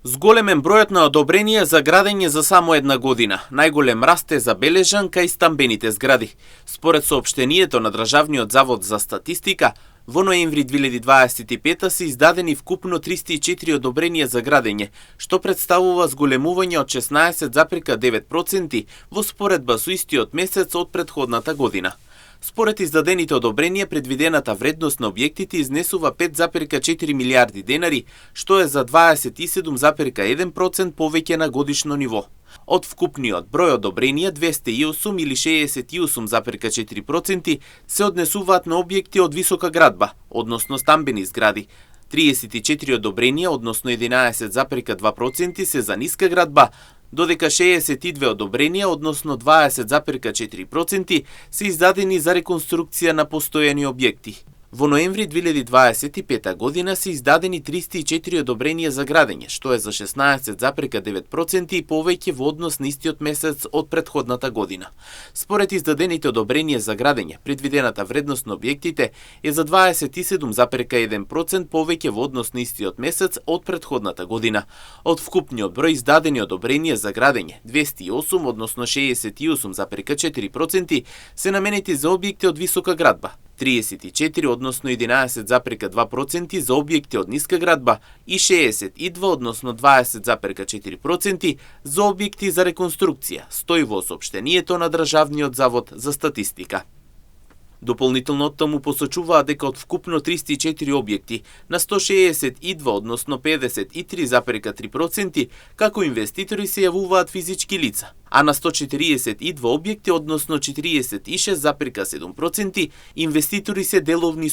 Зголемен бројот на одобренија за градење за само една година. Најголем раст е забележан кај стамбените згради. Според соопштението на Државниот завод за статистика, во ноември 2025 се издадени вкупно 304 одобренија за градење, што представува зголемување од 16,9% во споредба со истиот месец од претходната година. Според издадените одобренија, предвидената вредност на објектите изнесува 5,4 милиарди денари, што е за 27,1% повеќе на годишно ниво. Од вкупниот број одобренија, 208 или 68,4% се однесуваат на објекти од висока градба, односно стамбени згради. 34 одобренија, односно 11,2% се за ниска градба, додека 62 одобренија, односно 20,4% се издадени за реконструкција на постојани објекти. Во ноември 2025 година се издадени 304 одобренија за градење, што е за 16,9% и повеќе во однос на истиот месец од претходната година. Според издадените одобренија за градење, предвидената вредност на објектите е за 27,1% повеќе во однос на истиот месец од претходната година. Од вкупниот број издадени одобренија за градење, 208, односно 68,4% се наменети за објекти од висока градба, 34, односно 11,2% за објекти од ниска градба и 62, односно 20,4% за објекти за реконструкција, стои во соопштението на Државниот завод за статистика. Дополнително таму посочуваат дека од вкупно 304 објекти, на 162, односно 53,3%, како инвеститори се јавуваат физички лица, а на 142 објекти, односно 46,7%, инвеститори се деловни